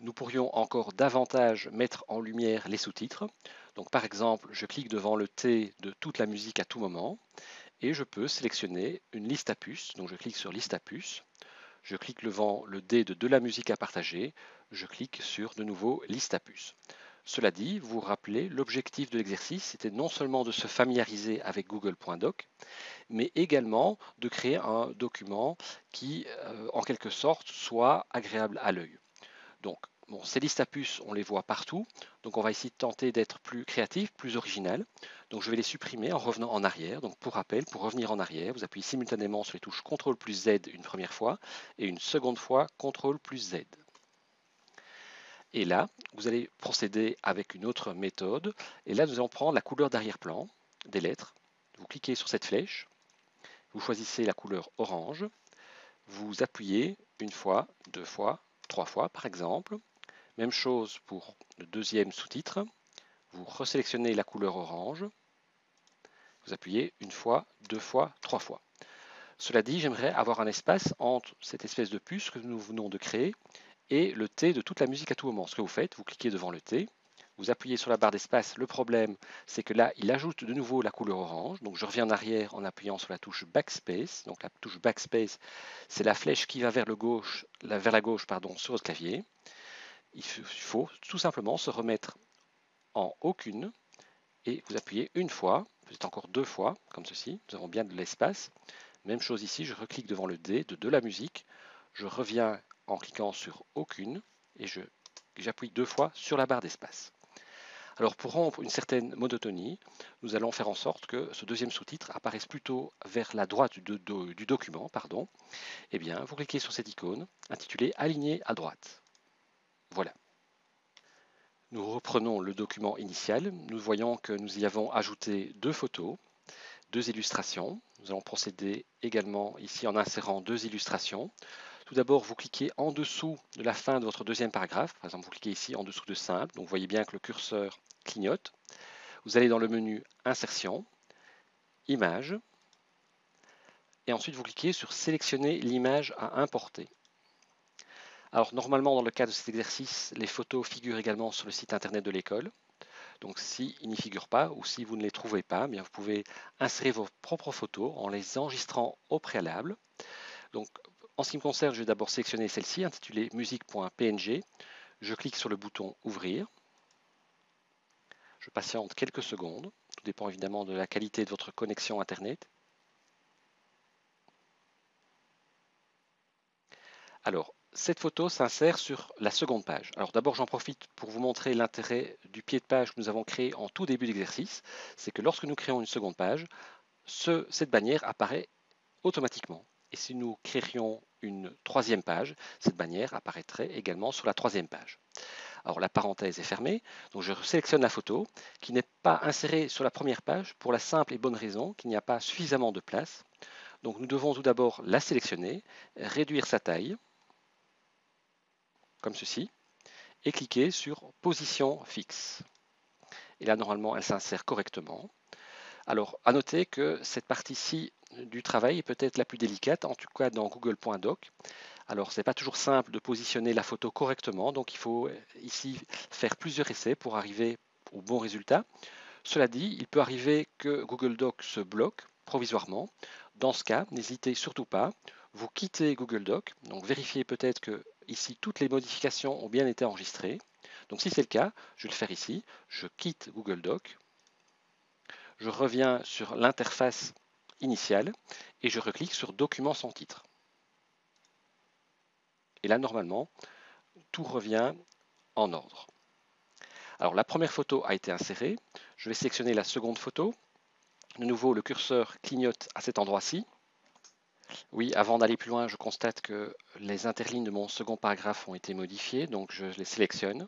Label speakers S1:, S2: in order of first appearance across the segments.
S1: Nous pourrions encore davantage mettre en lumière les sous-titres. Donc par exemple, je clique devant le T de toute la musique à tout moment et je peux sélectionner une liste à puces. Donc je clique sur liste à puces, je clique devant le D de la musique à partager, je clique sur de nouveau liste à puces. Cela dit, vous vous rappelez, l'objectif de l'exercice, c'était non seulement de se familiariser avec Google.doc, mais également de créer un document qui, en quelque sorte, soit agréable à l'œil. Donc, bon, ces listes à puces, on les voit partout. Donc, on va ici tenter d'être plus créatif, plus original. Donc, je vais les supprimer en revenant en arrière. Donc, pour rappel, pour revenir en arrière, vous appuyez simultanément sur les touches CTRL plus Z une première fois et une seconde fois CTRL plus Z. Et là, vous allez procéder avec une autre méthode. Et là, nous allons prendre la couleur d'arrière-plan des lettres. Vous cliquez sur cette flèche, vous choisissez la couleur orange, vous appuyez une fois, deux fois, trois fois par exemple. Même chose pour le deuxième sous-titre. Vous resélectionnez la couleur orange. Vous appuyez une fois, deux fois, trois fois. Cela dit, j'aimerais avoir un espace entre cette espèce de puce que nous venons de créer et le T de toute la musique à tout moment. Ce que vous faites, vous cliquez devant le T, vous appuyez sur la barre d'espace. Le problème, c'est que là, il ajoute de nouveau la couleur orange. Donc je reviens en arrière en appuyant sur la touche Backspace. Donc la touche Backspace, c'est la flèche qui va vers la gauche sur votre clavier. Il faut tout simplement se remettre en aucune et vous appuyez une fois, peut-être encore deux fois, comme ceci. Nous avons bien de l'espace. Même chose ici, je reclique devant le D de la musique. Je reviens en cliquant sur aucune et j'appuie deux fois sur la barre d'espace. Alors pour rompre une certaine monotonie, nous allons faire en sorte que ce deuxième sous-titre apparaisse plutôt vers la droite du document. Eh bien, vous cliquez sur cette icône intitulée Aligner à droite. Voilà. Nous reprenons le document initial. Nous voyons que nous y avons ajouté deux photos, deux illustrations. Nous allons procéder également ici en insérant deux illustrations. Tout d'abord, vous cliquez en dessous de la fin de votre deuxième paragraphe. Par exemple, vous cliquez ici en dessous de simple. Donc, vous voyez bien que le curseur clignote. Vous allez dans le menu Insertion, Images, et ensuite vous cliquez sur Sélectionner l'image à importer. Alors, normalement, dans le cas de cet exercice, les photos figurent également sur le site internet de l'école. Donc s'ils n'y figurent pas ou si vous ne les trouvez pas, bien vous pouvez insérer vos propres photos en les enregistrant au préalable. Donc en ce qui me concerne, je vais d'abord sélectionner celle-ci intitulée musique.png. Je clique sur le bouton Ouvrir. Je patiente quelques secondes. Tout dépend évidemment de la qualité de votre connexion Internet. Alors, cette photo s'insère sur la seconde page. Alors d'abord, j'en profite pour vous montrer l'intérêt du pied de page que nous avons créé en tout début d'exercice. C'est que lorsque nous créons une seconde page, cette bannière apparaît automatiquement. Et si nous créerions une troisième page, cette bannière apparaîtrait également sur la troisième page. Alors la parenthèse est fermée, donc je sélectionne la photo qui n'est pas insérée sur la première page pour la simple et bonne raison qu'il n'y a pas suffisamment de place. Donc nous devons tout d'abord la sélectionner, réduire sa taille, comme ceci, et cliquer sur Position fixe. Et là, normalement, elle s'insère correctement. Alors, à noter que cette partie-ci du travail est peut-être la plus délicate, en tout cas dans Google.doc. Alors, ce n'est pas toujours simple de positionner la photo correctement, donc il faut ici faire plusieurs essais pour arriver au bon résultat. Cela dit, il peut arriver que Google Doc se bloque provisoirement. Dans ce cas, n'hésitez surtout pas, vous quittez Google Doc, donc vérifiez peut-être que ici toutes les modifications ont bien été enregistrées. Donc si c'est le cas, je vais le faire ici, je quitte Google Doc, je reviens sur l'interface initiale et je reclique sur Document sans titre. Et là, normalement, tout revient en ordre. Alors, la première photo a été insérée. Je vais sélectionner la seconde photo. De nouveau, le curseur clignote à cet endroit-ci. Oui, avant d'aller plus loin, je constate que les interlignes de mon second paragraphe ont été modifiées, donc je les sélectionne.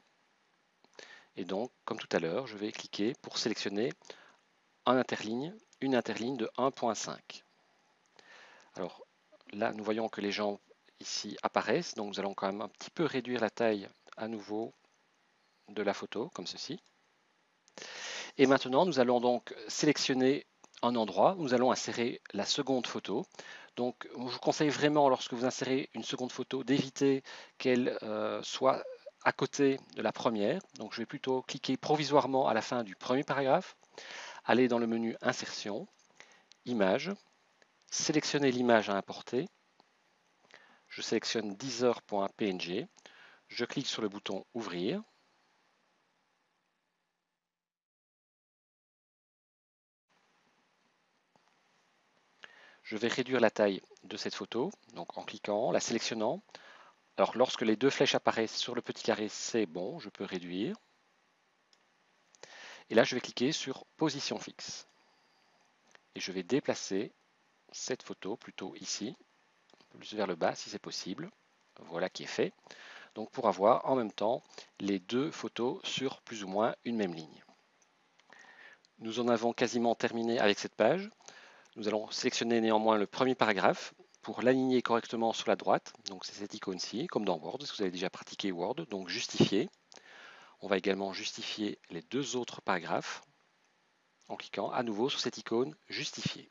S1: Et donc, comme tout à l'heure, je vais cliquer pour sélectionner une interligne de 1.5. Alors là, nous voyons que les gens ici apparaissent, donc nous allons quand même un petit peu réduire la taille à nouveau de la photo, comme ceci. Et maintenant, nous allons donc sélectionner un endroit, nous allons insérer la seconde photo. Donc, je vous conseille vraiment, lorsque vous insérez une seconde photo, d'éviter qu'elle soit à côté de la première. Donc je vais plutôt cliquer provisoirement à la fin du premier paragraphe, aller dans le menu Insertion, Images, sélectionner l'image à importer. Je sélectionne deezer.png, je clique sur le bouton Ouvrir. Je vais réduire la taille de cette photo, donc en cliquant, la sélectionnant. Alors lorsque les deux flèches apparaissent sur le petit carré, c'est bon, je peux réduire. Et là, je vais cliquer sur Position fixe. Et je vais déplacer cette photo plutôt ici, plus vers le bas si c'est possible. Voilà qui est fait. Donc pour avoir en même temps les deux photos sur plus ou moins une même ligne. Nous en avons quasiment terminé avec cette page. Nous allons sélectionner néanmoins le premier paragraphe pour l'aligner correctement sur la droite. Donc c'est cette icône-ci, comme dans Word, parce que vous avez déjà pratiqué Word. Donc justifier. On va également justifier les deux autres paragraphes en cliquant à nouveau sur cette icône Justifier.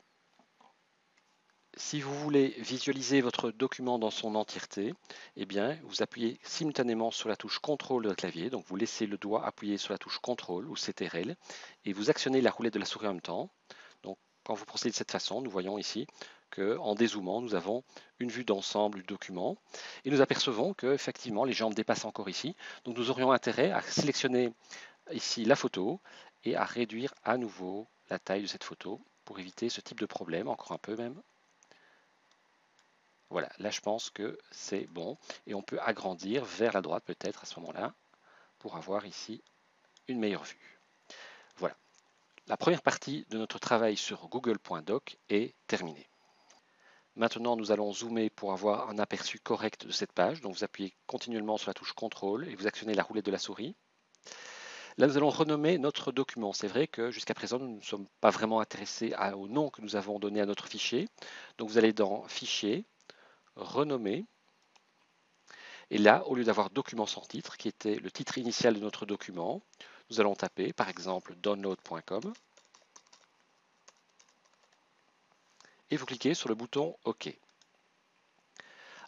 S1: Si vous voulez visualiser votre document dans son entièreté, eh bien, vous appuyez simultanément sur la touche CTRL de votre clavier, donc vous laissez le doigt appuyé sur la touche CTRL ou CTRL, et vous actionnez la roulette de la souris en même temps. Donc, quand vous procédez de cette façon, nous voyons ici qu'en dézoomant, nous avons une vue d'ensemble du document, et nous apercevons que effectivement les jambes dépassent encore ici. Donc, nous aurions intérêt à sélectionner ici la photo et à réduire à nouveau la taille de cette photo pour éviter ce type de problème, encore un peu même. Voilà, là je pense que c'est bon et on peut agrandir vers la droite peut-être à ce moment-là pour avoir ici une meilleure vue. Voilà, la première partie de notre travail sur Google.doc est terminée. Maintenant, nous allons zoomer pour avoir un aperçu correct de cette page. Donc, vous appuyez continuellement sur la touche CTRL et vous actionnez la roulette de la souris. Là, nous allons renommer notre document. C'est vrai que jusqu'à présent, nous ne sommes pas vraiment intéressés au nom que nous avons donné à notre fichier. Donc, vous allez dans Fichier, Renommer. Et là, au lieu d'avoir document sans titre, qui était le titre initial de notre document, nous allons taper par exemple download.com et vous cliquez sur le bouton OK.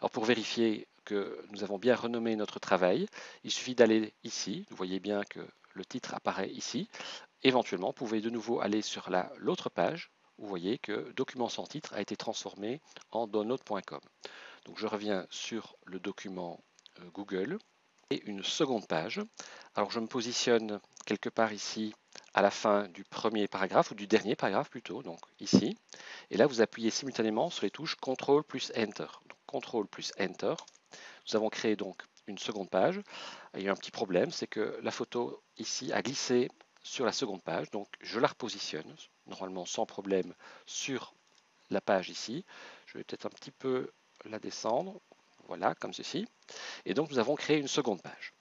S1: Alors pour vérifier que nous avons bien renommé notre travail, il suffit d'aller ici. Vous voyez bien que le titre apparaît ici. Éventuellement, vous pouvez de nouveau aller sur l'autre page. Vous voyez que document sans titre a été transformé en download.com. Donc je reviens sur le document Google et une seconde page. Alors je me positionne quelque part ici à la fin du premier paragraphe ou du dernier paragraphe plutôt, donc ici. Et là vous appuyez simultanément sur les touches CTRL plus Enter. Donc CTRL plus Enter. Nous avons créé donc une seconde page. Il y a un petit problème, c'est que la photo ici a glissé sur la seconde page, donc je la repositionne normalement sans problème sur la page ici. Je vais peut-être un petit peu la descendre, voilà, comme ceci. Et donc nous avons créé une seconde page.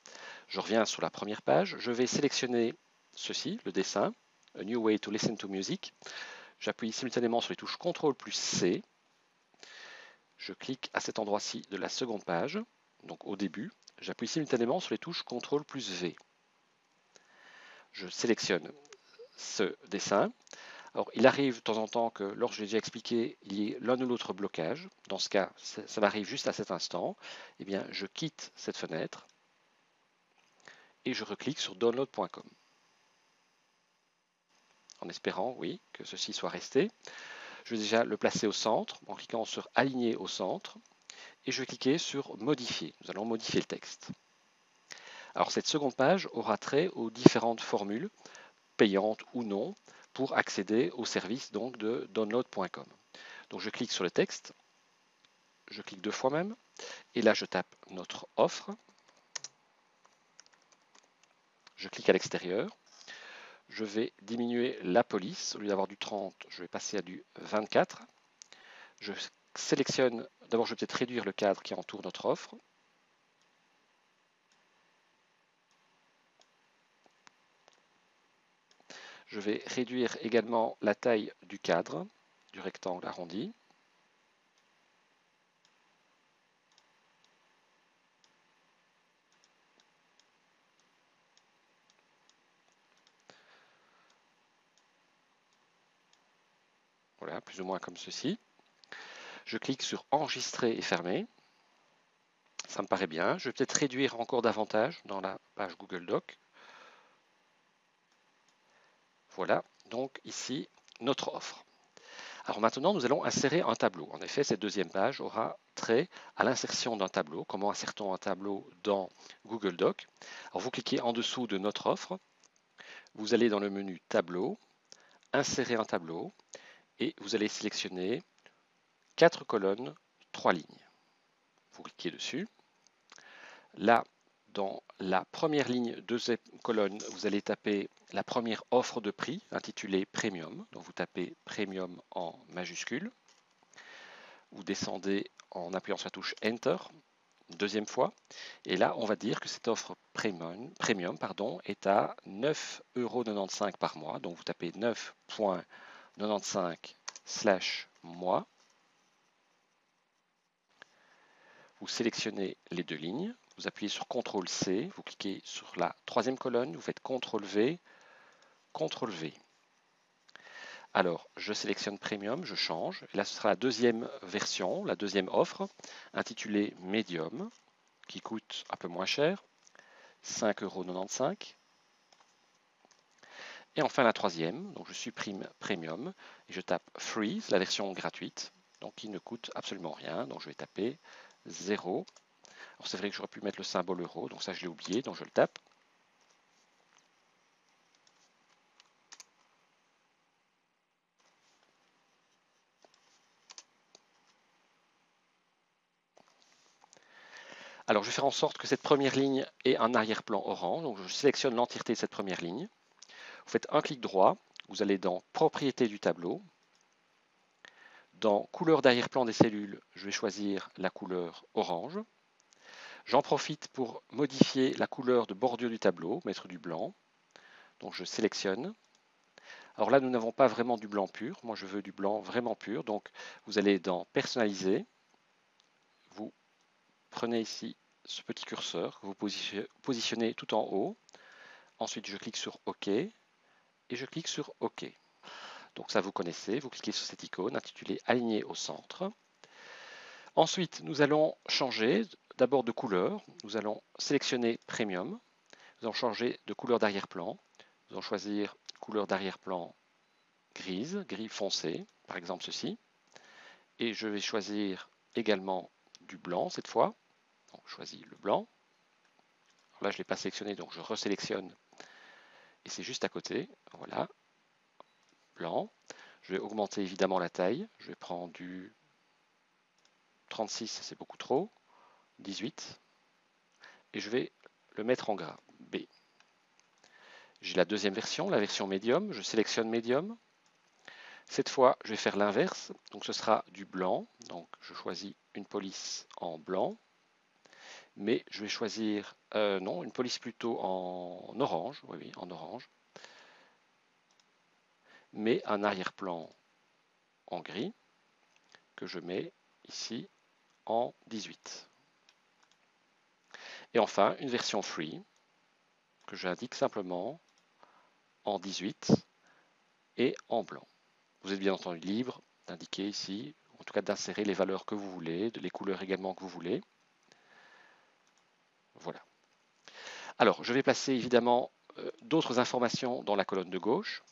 S1: Je reviens sur la première page, je vais sélectionner ceci, le dessin, A New Way to Listen to Music. J'appuie simultanément sur les touches CTRL plus C. Je clique à cet endroit-ci de la seconde page, donc au début. J'appuie simultanément sur les touches CTRL plus V. Je sélectionne ce dessin. Alors, il arrive de temps en temps que, lorsque j'ai déjà expliqué, il y ait l'un ou l'autre blocage. Dans ce cas, ça m'arrive juste à cet instant. Eh bien, je quitte cette fenêtre et je reclique sur download.com. En espérant, oui, que ceci soit resté. Je vais déjà le placer au centre en cliquant sur Aligner au centre et je vais cliquer sur Modifier. Nous allons modifier le texte. Alors cette seconde page aura trait aux différentes formules, payantes ou non, pour accéder au service donc de download.com. Donc je clique sur le texte, je clique deux fois même, et là je tape notre offre. Je clique à l'extérieur. Je vais diminuer la police. Au lieu d'avoir du 30, je vais passer à du 24. Je sélectionne, d'abord je vais peut-être réduire le cadre qui entoure notre offre. Je vais réduire également la taille du cadre, du rectangle arrondi. Voilà, plus ou moins comme ceci. Je clique sur Enregistrer et fermer. ça me paraît bien. Je vais peut-être réduire encore davantage dans la page Google Doc. Voilà, donc ici, notre offre. Alors maintenant, nous allons insérer un tableau. En effet, cette deuxième page aura trait à l'insertion d'un tableau. Comment insère-t-on un tableau dans Google Doc? Alors vous cliquez en dessous de notre offre. Vous allez dans le menu Tableau, Insérer un tableau et vous allez sélectionner 4 colonnes, 3 lignes. Vous cliquez dessus. Là, dans la première ligne, deuxième colonne, vous allez taper la première offre de prix intitulée Premium. Donc vous tapez Premium en majuscule. Vous descendez en appuyant sur la touche Enter une deuxième fois. Et là, on va dire que cette offre Premium est à 9,95 € par mois. Donc vous tapez 9,95/mois. Vous sélectionnez les deux lignes, vous appuyez sur CTRL-C, vous cliquez sur la troisième colonne, vous faites CTRL-V, CTRL-V. Alors, je sélectionne Premium, je change. Et là, ce sera la deuxième version, la deuxième offre, intitulée Medium, qui coûte un peu moins cher, 5,95 €. Et enfin la troisième, donc je supprime Premium et je tape Free, la version gratuite, donc qui ne coûte absolument rien. Donc je vais taper 0. Alors c'est vrai que j'aurais pu mettre le symbole euro, donc ça je l'ai oublié, donc je le tape. Alors je vais faire en sorte que cette première ligne ait un arrière-plan orange, donc je sélectionne l'entièreté de cette première ligne. Vous faites un clic droit, vous allez dans Propriétés du tableau. Dans Couleur d'arrière-plan des cellules, je vais choisir la couleur orange. J'en profite pour modifier la couleur de bordure du tableau, mettre du blanc. Donc je sélectionne. Alors là, nous n'avons pas vraiment du blanc pur. Moi, je veux du blanc vraiment pur. Donc vous allez dans Personnaliser. Vous prenez ici ce petit curseur que vous positionnez tout en haut. Ensuite, je clique sur OK et je clique sur OK. Donc ça, vous connaissez. Vous cliquez sur cette icône intitulée Aligner au centre. Ensuite, nous allons changer d'abord de couleur. Nous allons sélectionner Premium. Nous allons changer de couleur d'arrière-plan. Nous allons choisir couleur d'arrière-plan grise, gris foncé, par exemple ceci. Et je vais choisir également du blanc cette fois. Donc, je choisis le blanc. Alors là, je ne l'ai pas sélectionné, donc je resélectionne. Et c'est juste à côté. Voilà. Blanc. Je vais augmenter évidemment la taille. Je vais prendre du 36, c'est beaucoup trop. 18. Et je vais le mettre en gras. B. J'ai la deuxième version, la version médium. Je sélectionne médium. Cette fois, je vais faire l'inverse. Donc ce sera du blanc. Donc je choisis une police en blanc. Mais je vais choisir, non, une police plutôt en orange. Oui, en orange. Mais un arrière-plan en gris que je mets ici en 18. Et enfin, une version free que j'indique simplement en 18 et en blanc. Vous êtes bien entendu libre d'indiquer ici, en tout cas d'insérer les valeurs que vous voulez, les couleurs également que vous voulez. Voilà. Alors, je vais placer évidemment d'autres informations dans la colonne de gauche.